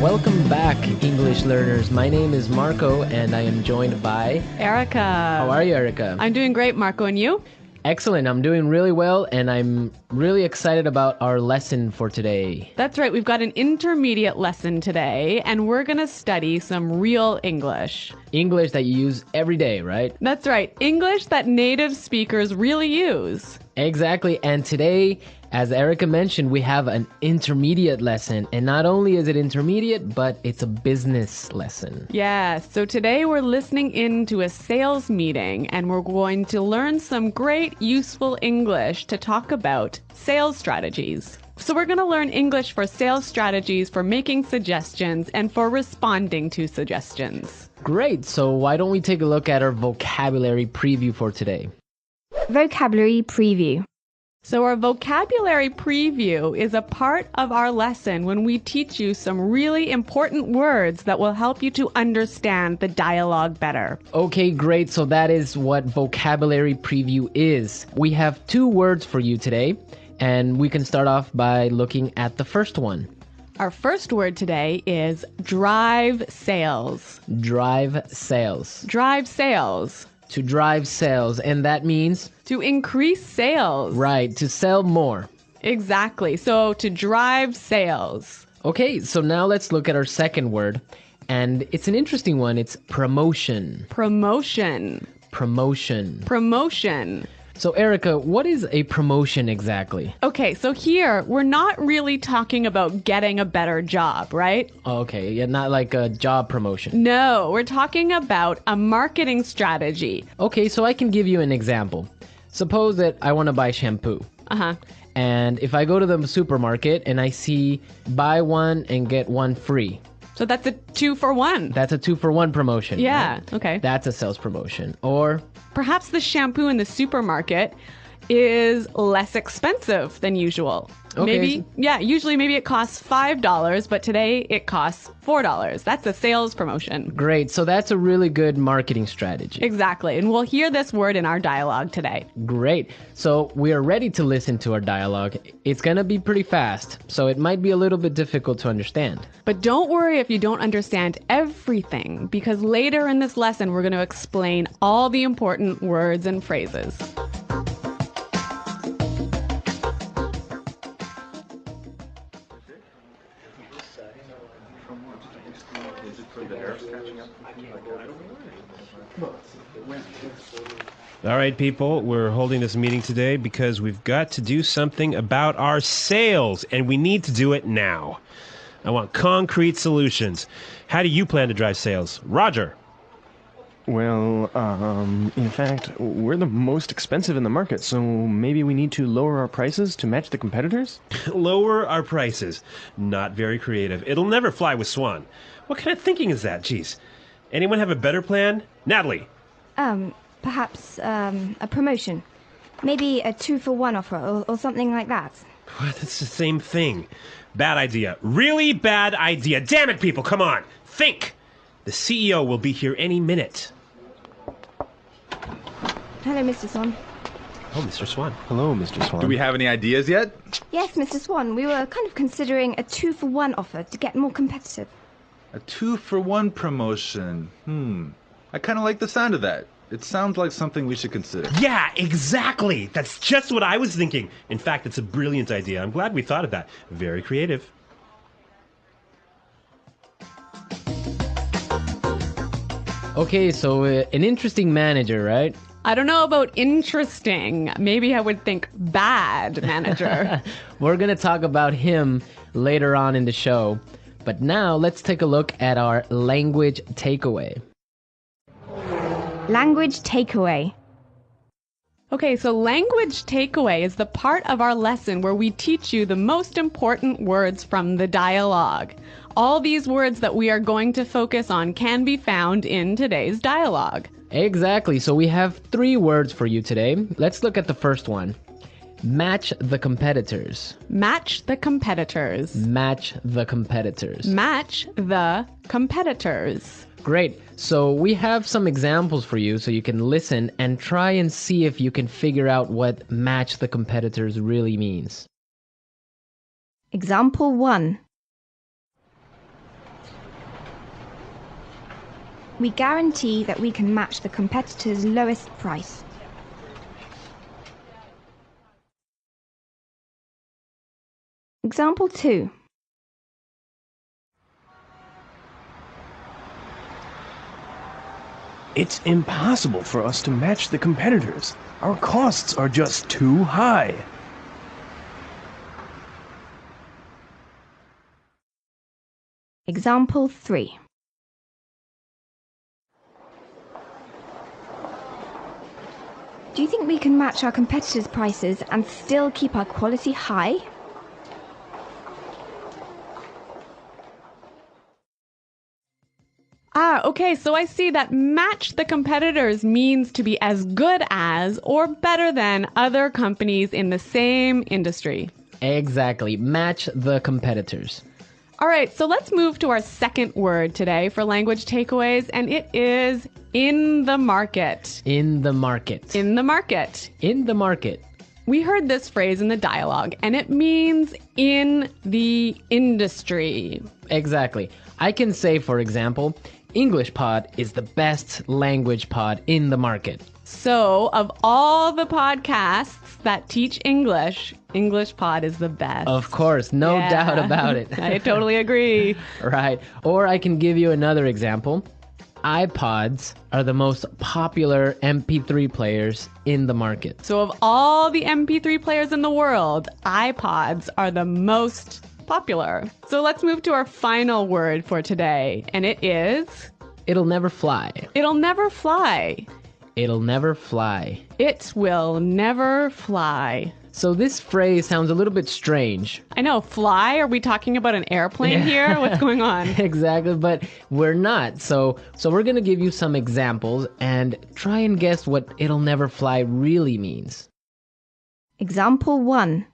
Welcome back, English learners. My name is Marco, and I am joined by... Erica. How are you, Erica? I'm doing great, Marco, and you? Excellent. I'm doing really well, and I'm really excited about our lesson for today. That's right. We've got an intermediate lesson today, and we're going to study some real English. English that you use every day, right? That's right. English that native speakers really use. Exactly. And today, as Erica mentioned, we have an intermediate lesson. And not only is it intermediate, but it's a business lesson. Yeah. So today we're listening in to a sales meeting, and we're going to learn some great useful English to talk about sales strategies. So we're going to learn English for sales strategies, for making suggestions, and for responding to suggestions. Great. So why don't we take a look at our vocabulary preview for today? Vocabulary preview. So our vocabulary preview is a part of our lesson when we teach you some really important words that will help you to understand the dialogue better. Okay, great. So that is what vocabulary preview is. We have 2 words for you today, and we can start off by looking at the first one. Our first word today is drive sales. Drive sales. Drive sales. To drive sales, and that means? To increase sales. Right, to sell more. Exactly. So to drive sales. Okay, so now let's look at our second word, and it's an interesting one. It's promotion. Promotion. Promotion. Promotion. So Erica, what is a promotion exactly? Okay, so here we're not really talking about getting a better job, right? Okay, yeah, not like a job promotion. No, we're talking about a marketing strategy. Okay, so I can give you an example. Suppose that I want to buy shampoo. Uh-huh. And if I go to the supermarket and I see buy one and get one free. So that's a 2-for-1. That's a 2-for-1 promotion. Yeah, right? okay. That's a sales promotion. Or perhaps the shampoo in the supermarket is less expensive than usual. Okay. Usually maybe it costs $5, but today it costs $4. That's a sales promotion. Great. So that's a really good marketing strategy. Exactly. And we'll hear this word in our dialogue today. Great. So we are ready to listen to our dialogue. It's going to be pretty fast, so it might be a little bit difficult to understand. But don't worry if you don't understand everything, because later in this lesson, we're going to explain all the important words and phrases. All right, people, we're holding this meeting today because we've got to do something about our sales, and we need to do it now. I want concrete solutions. How do you plan to drive sales? Roger. Well, in fact, we're the most expensive in the market, so maybe we need to lower our prices to match the competitors? Lower our prices. Not very creative. It'll never fly with Swan. What kind of thinking is that? Geez. Anyone have a better plan? Natalie. Perhaps a promotion. Maybe a 2-for-1 offer or something like that. What? That's the same thing. Bad idea. Really bad idea. Damn it, people, come on. Think. The CEO will be here any minute. Hello, Mr. Swan. Oh, Mr. Swan. Hello, Mr. Swan. Do we have any ideas yet? Yes, Mr. Swan. We were kind of considering a 2-for-1 offer to get more competitive. A 2-for-1 promotion. I kind of like the sound of that. It sounds like something we should consider. Yeah, exactly. That's just what I was thinking. In fact, it's a brilliant idea. I'm glad we thought of that. Very creative. Okay, so an interesting manager, right? I don't know about interesting. Maybe I would think bad manager. We're going to talk about him later on in the show. But now let's take a look at our language takeaway. Language takeaway. Okay, so language takeaway is the part of our lesson where we teach you the most important words from the dialogue. All these words that we are going to focus on can be found in today's dialogue. Exactly. So we have 3 words for you today. Let's look at the first one. Match the competitors. Match the competitors. Match the competitors. Match the competitors. Great. So we have some examples for you so you can listen and try and see if you can figure out what match the competitors really means. Example 1. We guarantee that we can match the competitor's lowest price. Example 2. It's impossible for us to match the competitors. Our costs are just too high. Example 3. Do you think we can match our competitors' prices and still keep our quality high? Okay, so I see that match the competitors means to be as good as or better than other companies in the same industry. Exactly. Match the competitors. All right, so let's move to our second word today for language takeaways, and it is in the market. In the market. In the market. In the market. We heard this phrase in the dialogue, and it means in the industry. Exactly. I can say, for example, EnglishPod is the best language pod in the market. So, of all the podcasts that teach English, EnglishPod is the best. Of course, no doubt about it. I totally agree. Right. Or I can give you another example. iPods are the most popular MP3 players in the market. So, of all the MP3 players in the world, iPods are the most popular. So let's move to our final word for today, and it is... It'll never fly. It'll never fly. It'll never fly. It will never fly. So this phrase sounds a little bit strange. I know, fly? Are we talking about an airplane here? What's going on? Exactly, but we're not. So we're going to give you some examples and try and guess what it'll never fly really means. Example 1.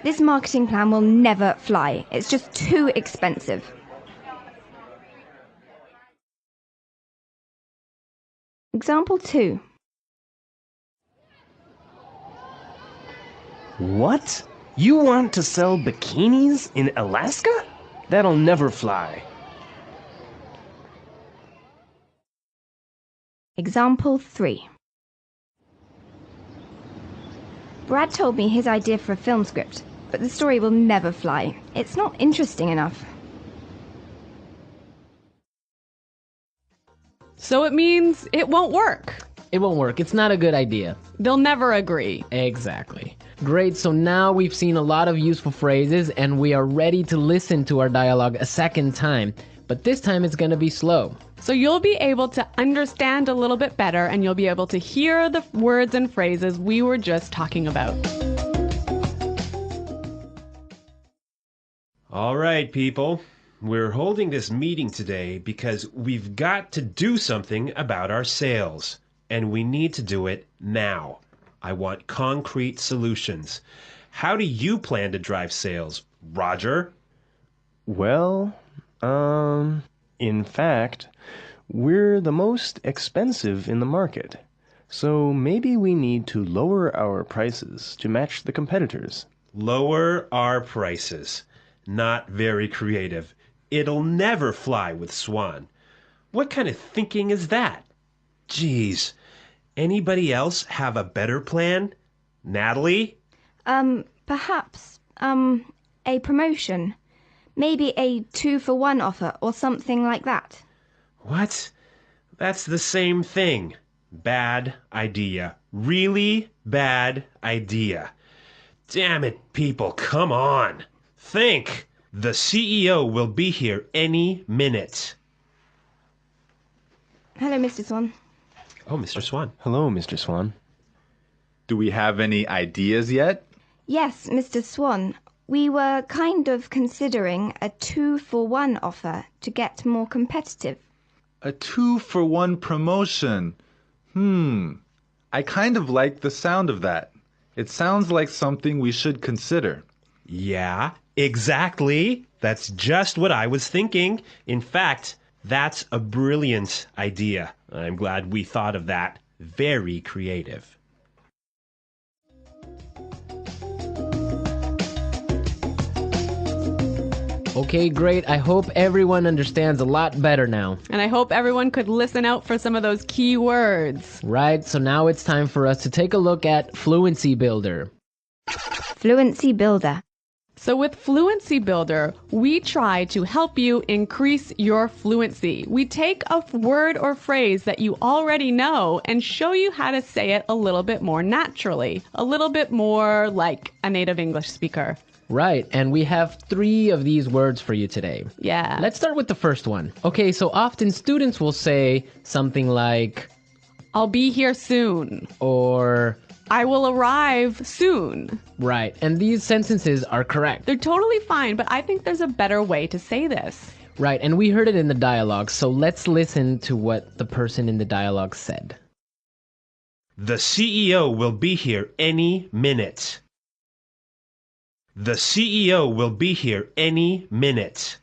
This marketing plan will never fly. It's just too expensive. Example 2. What? You want to sell bikinis in Alaska? That'll never fly. Example 3. Brad told me his idea for a film script, but the story will never fly. It's not interesting enough. So it means it won't work. It won't work. It's not a good idea. They'll never agree. Exactly. Great, so now we've seen a lot of useful phrases and we are ready to listen to our dialogue a second time. But this time it's going to be slow. So you'll be able to understand a little bit better and you'll be able to hear the words and phrases we were just talking about. All right, people. We're holding this meeting today because we've got to do something about our sales. And we need to do it now. I want concrete solutions. How do you plan to drive sales, Roger? Well, in fact, we're the most expensive in the market. So maybe we need to lower our prices to match the competitors. Lower our prices. Not very creative. It'll never fly with Swan. What kind of thinking is that? Geez. Anybody else have a better plan? Natalie? Perhaps, a promotion. Maybe a 2-for-1 offer or something like that. What? That's the same thing. Bad idea. Really bad idea. Damn it, people, come on. Think. The CEO will be here any minute. Hello, Mr. Swan. Oh, Mr. Swan. Hello, Mr. Swan. Do we have any ideas yet? Yes, Mr. Swan. We were kind of considering a 2-for-1 offer to get more competitive. A 2-for-1 promotion. I kind of like the sound of that. It sounds like something we should consider. Yeah, exactly. That's just what I was thinking. In fact, that's a brilliant idea. I'm glad we thought of that. Very creative. Okay, great. I hope everyone understands a lot better now. And I hope everyone could listen out for some of those key words. Right, so now it's time for us to take a look at Fluency Builder. Fluency Builder. So with Fluency Builder, we try to help you increase your fluency. We take a word or phrase that you already know and show you how to say it a little bit more naturally, a little bit more like a native English speaker. Right, and we have 3 of these words for you today. Yeah. Let's start with the first one. Okay, so often students will say something like, I'll be here soon. or, I will arrive soon. right, and these sentences are correct. They're totally fine, but I think there's a better way to say this. Right, and we heard it in the dialogue, so let's listen to what the person in the dialogue said. The CEO will be here any minute. The CEO will be here any minute.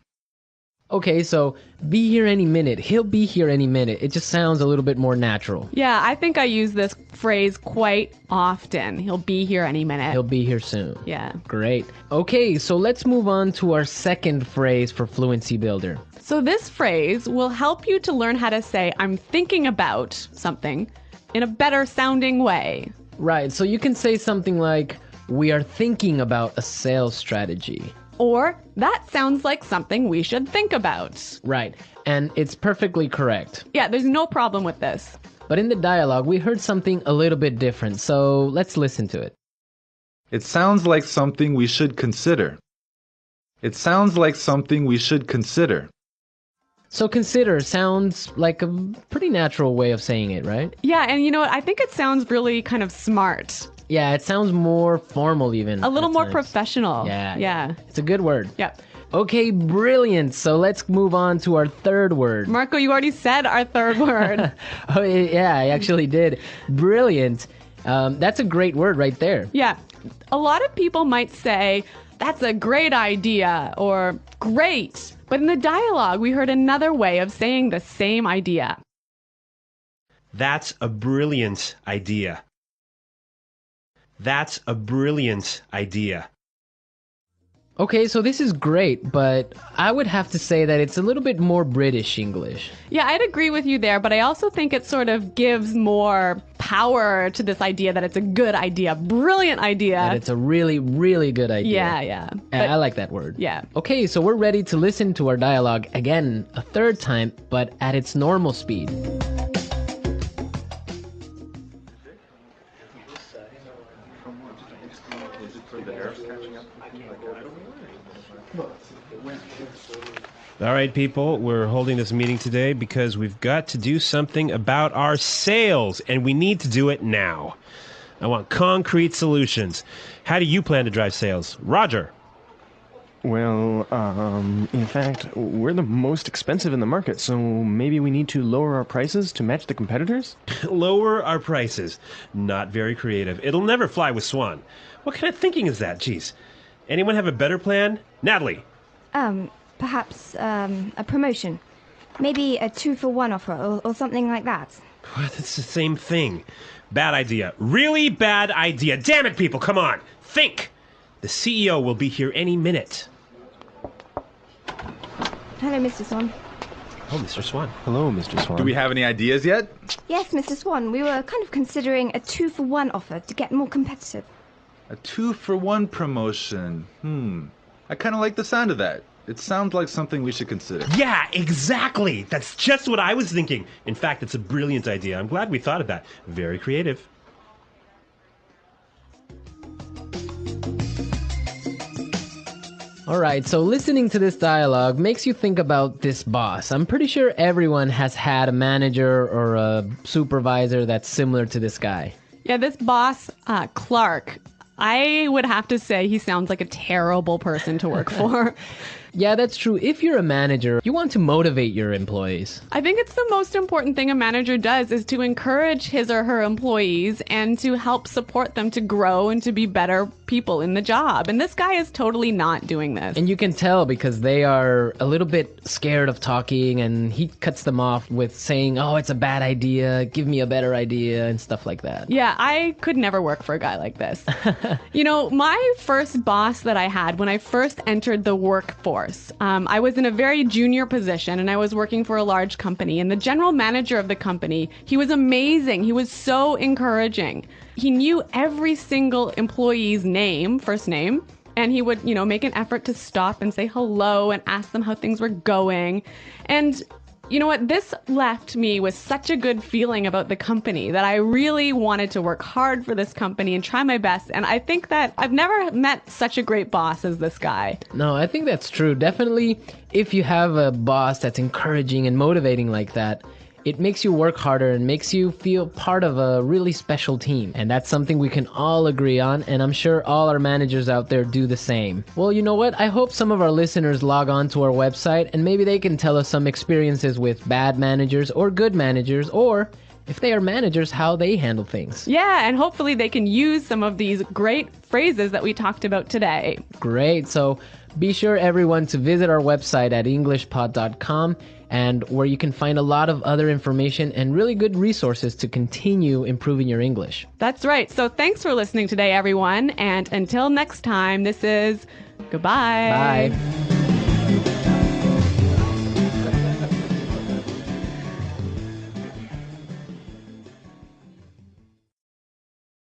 Okay, so be here any minute. He'll be here any minute. It just sounds a little bit more natural. Yeah, I think I use this phrase quite often. He'll be here any minute. He'll be here soon. Yeah. Great. Okay, so let's move on to our second phrase for Fluency Builder. So this phrase will help you to learn how to say, I'm thinking about something in a better sounding way. Right, so you can say something like, we are thinking about a sales strategy. Or, that sounds like something we should think about. Right, and it's perfectly correct. Yeah, there's no problem with this. But in the dialogue, we heard something a little bit different, so let's listen to it. It sounds like something we should consider. It sounds like something we should consider. So consider sounds like a pretty natural way of saying it, right? Yeah, and you know what? I think it sounds really kind of smart. Yeah, it sounds more formal even. A little at more times. professional. Yeah. It's a good word. Yeah. Okay, brilliant. So let's move on to our third word. Marco, you already said our third word. Oh, yeah, I actually did. Brilliant. That's a great word right there. Yeah. A lot of people might say, that's a great idea, or great. But in the dialogue, we heard another way of saying the same idea. That's a brilliant idea. That's a brilliant idea. Okay, so this is great, but I would have to say that it's a little bit more British English. Yeah, I'd agree with you there, but I also think it sort of gives more power to this idea that it's a good idea, brilliant idea. And it's a really, really good idea. Yeah. And I like that word. Yeah. Okay, so we're ready to listen to our dialogue again a third time, but at its normal speed. All right, people, we're holding this meeting today because we've got to do something about our sales, and we need to do it now. I want concrete solutions. How do you plan to drive sales? Roger. Well, in fact, we're the most expensive in the market, so maybe we need to lower our prices to match the competitors? Lower our prices. Not very creative. It'll never fly with Swan. What kind of thinking is that? Jeez. Anyone have a better plan? Natalie. Perhaps a promotion. Maybe a 2-for-1 offer or something like that. What? That's the same thing. Bad idea. Really bad idea. Damn it, people, come on. Think. The CEO will be here any minute. Hello, Mr. Swan. Oh, Mr. Swan. Hello, Mr. Swan. Do we have any ideas yet? Yes, Mr. Swan, we were kind of considering a 2-for-1 offer to get more competitive. A 2-for-1 promotion. I kind of like the sound of that. It sounds like something we should consider. Yeah, exactly. That's just what I was thinking. In fact, it's a brilliant idea. I'm glad we thought of that. Very creative. All right, so listening to this dialogue makes you think about this boss. I'm pretty sure everyone has had a manager or a supervisor that's similar to this guy. Yeah, this boss, Clark, I would have to say he sounds like a terrible person to work for. Yeah, that's true. If you're a manager, you want to motivate your employees. I think it's the most important thing a manager does is to encourage his or her employees and to help support them to grow and to be better people in the job. And this guy is totally not doing this. And you can tell because they are a little bit scared of talking, and he cuts them off with saying, oh, it's a bad idea, give me a better idea, and stuff like that. Yeah, I could never work for a guy like this. You know, my first boss that I had when I first entered the workforce, course. I was in a very junior position and I was working for a large company, and the general manager of the company, he was amazing. He was so encouraging. He knew every single employee's name, first name, and he would, make an effort to stop and say hello and ask them how things were going. And you know what? This left me with such a good feeling about the company that I really wanted to work hard for this company and try my best. And I think that I've never met such a great boss as this guy. No, I think that's true. Definitely, if you have a boss that's encouraging and motivating like that, it makes you work harder and makes you feel part of a really special team. And that's something we can all agree on, and I'm sure all our managers out there do the same. Well, you know what? I hope some of our listeners log on to our website and maybe they can tell us some experiences with bad managers or good managers, or if they are managers, how they handle things. Yeah, and hopefully they can use some of these great phrases that we talked about today. Great. So be sure, everyone, to visit our website at EnglishPod.com, and where you can find a lot of other information and really good resources to continue improving your English. That's right. So thanks for listening today, everyone. And until next time, this is goodbye. Bye.